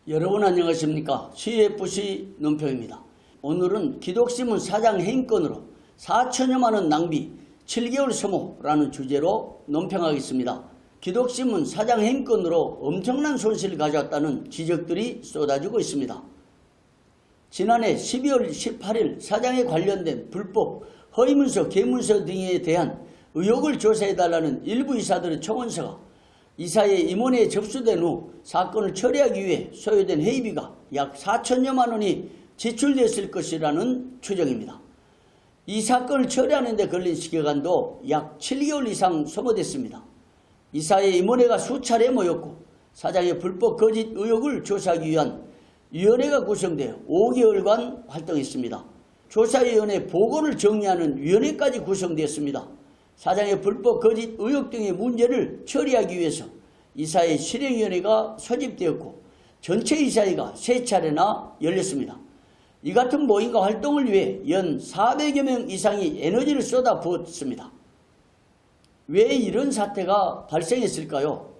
여러분 안녕하십니까? CFC 논평입니다. 오늘은 기독신문 사장 해임건으로 4천여만원 낭비 7개월 소모라는 주제로 논평하겠습니다. 기독신문 사장 해임건으로 엄청난 손실을 가져왔다는 지적들이 쏟아지고 있습니다. 지난해 12월 18일 사장에 관련된 불법 허위문서, 계문서 등에 대한 의혹을 조사해달라는 일부 이사들의 청원서가 이사의 임원에 접수된 후 사건을 처리하기 위해 소요된 회의비가 약 4천여만 원이 지출됐을 것이라는 추정입니다. 이 사건을 처리하는 데 걸린 시기간도 약 7개월 이상 소모됐습니다. 이사의 임원회가 수차례 모였고 사장의 불법 거짓 의혹을 조사하기 위한 위원회가 구성되어 5개월간 활동했습니다. 조사위원회 보고를 정리하는 위원회까지 구성되었습니다. 사장의 불법 거짓 의혹 등의 문제를 처리하기 위해서 이사회 실행위원회가 소집되었고 전체 이사회가 3차례나 열렸습니다. 이 같은 모임과 활동을 위해 연 400여 명 이상이 에너지를 쏟아부었습니다. 왜 이런 사태가 발생했을까요?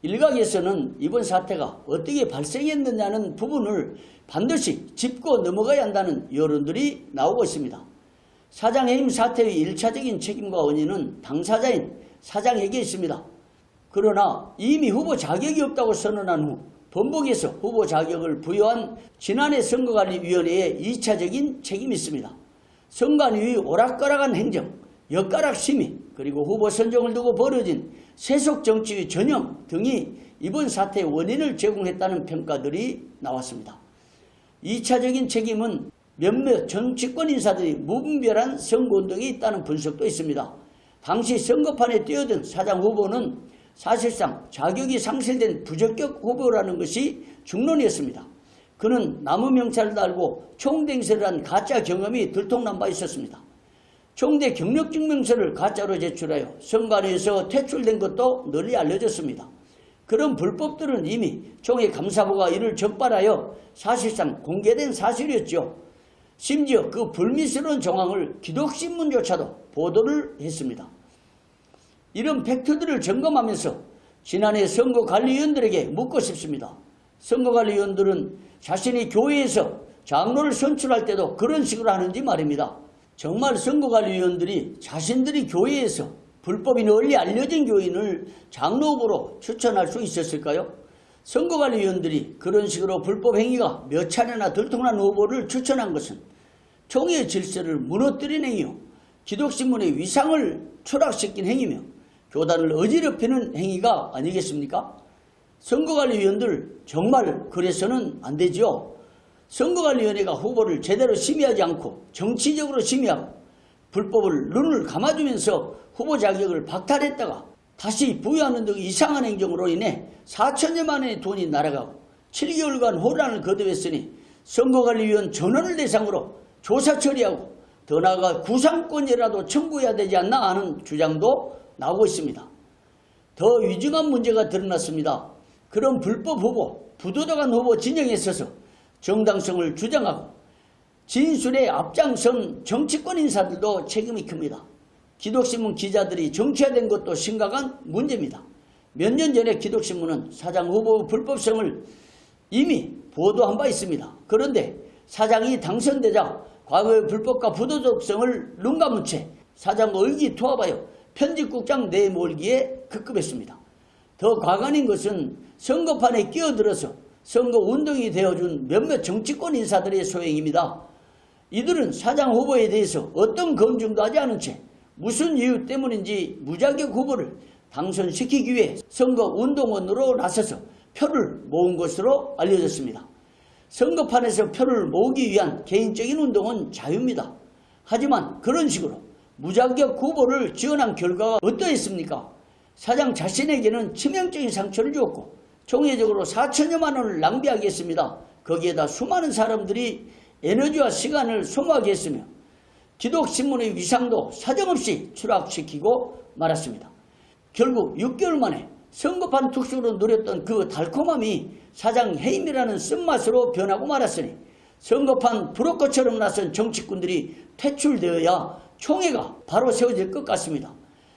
일각에서는 이번 사태가 어떻게 발생했느냐는 부분을 반드시 짚고 넘어가야 한다는 여론들이 나오고 있습니다. 사장 해임 사태의 1차적인 책임과 원인은 당사자인 사장에게 있습니다. 그러나 이미 후보 자격이 없다고 선언한 후 번복해서 후보 자격을 부여한 지난해 선거관리위원회의 2차적인 책임이 있습니다. 선관위의 오락가락한 행정, 엿가락 심의, 그리고 후보 선정을 두고 벌어진 세속 정치의 전형 등이 이번 사태의 원인을 제공했다는 평가들이 나왔습니다. 2차적인 책임은 몇몇 정치권 인사들이 무분별한 선거운동에 있다는 분석도 있습니다. 당시 선거판에 뛰어든 사장 후보는 사실상 자격이 상실된 부적격 후보라는 것이 중론이었습니다. 그는 남무명찰을 달고 총대행세를 한 가짜 경험이 들통난 바 있었습니다. 총대 경력증명서를 가짜로 제출하여 선관위에서 퇴출된 것도 널리 알려졌습니다. 그런 불법들은 이미 총회 감사부가 이를 적발하여 사실상 공개된 사실이었죠. 심지어 그 불미스러운 정황을 기독신문조차도 보도를 했습니다. 이런 팩트들을 점검하면서 지난해 선거관리위원들에게 묻고 싶습니다. 선거관리위원들은 자신이 교회에서 장로를 선출할 때도 그런 식으로 하는지 말입니다. 정말 선거관리위원들이 자신들이 교회에서 불법이 널리 알려진 교인을 장로 후보로 추천할 수 있었을까요? 선거관리위원들이 그런 식으로 불법 행위가 몇 차례나 들통난 후보를 추천한 것은 총회의 질서를 무너뜨린 행위요, 기독신문의 위상을 추락시킨 행위며 교단을 어지럽히는 행위가 아니겠습니까? 선거관리위원들 정말 그래서는 안 되지요. 선거관리위원회가 후보를 제대로 심의하지 않고 정치적으로 심의하고 불법을 눈을 감아주면서 후보 자격을 박탈했다가 다시 부여하는 등 이상한 행정으로 인해 4천여만 원의 돈이 날아가고 7개월간 혼란을 거듭했으니 선거관리위원 전원을 대상으로 조사 처리하고 더 나아가 구상권이라도 청구해야 되지 않나 하는 주장도 나오고 있습니다. 더 위중한 문제가 드러났습니다. 그런 불법 후보, 부도덕한 후보 진영에 있어서 정당성을 주장하고 진술에 앞장선 정치권 인사들도 책임이 큽니다. 기독신문 기자들이 정치화된 것도 심각한 문제입니다. 몇 년 전에 기독신문은 사장 후보 불법성을 이미 보도한 바 있습니다. 그런데 사장이 당선되자 과거의 불법과 부도덕성을 눈감은 채 사장 의기투합하여 편집국장 내몰기에 급급했습니다. 더 과간인 것은 선거판에 끼어들어서 선거운동이 되어준 몇몇 정치권 인사들의 소행입니다. 이들은 사장 후보에 대해서 어떤 검증도 하지 않은 채 무슨 이유 때문인지 무자격 후보를 당선시키기 위해 선거운동원으로 나서서 표를 모은 것으로 알려졌습니다. 선거판에서 표를 모으기 위한 개인적인 운동은 자유입니다. 하지만 그런 식으로 무자격 후보를 지원한 결과가 어떠했습니까? 사장 자신에게는 치명적인 상처를 주었고 총회적으로 4천여만 원을 낭비하게 했습니다. 거기에다 수많은 사람들이 에너지와 시간을 소모하게 했으며 기독신문의 위상도 사정없이 추락시키고 말았습니다. 결국 6개월 만에 선거판 특수로 누렸던 그 달콤함이 사장 해임이라는 쓴맛으로 변하고 말았으니 선거판 브로커처럼 나선 정치꾼들이 퇴출되어야 총회가 바로 세워질 것 같습니다.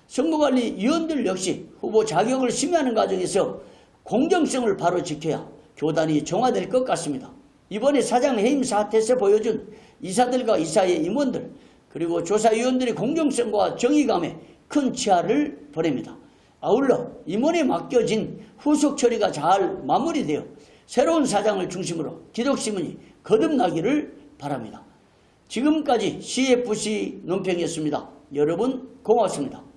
선거관리위원들 역시 후보 자격을 심의하는 과정에서 공정성을 바로 지켜야 교단이 정화될 것 같습니다. 이번에 사장 해임 사태에서 보여준 이사들과 이사의 임원들 그리고 조사위원들의 공정성과 정의감에 큰 치아를 보냅니다. 아울러 임원에 맡겨진 후속 처리가 잘 마무리되어 새로운 사장을 중심으로 기독신문이 거듭나기를 바랍니다. 지금까지 CFC 논평이었습니다. 여러분 고맙습니다.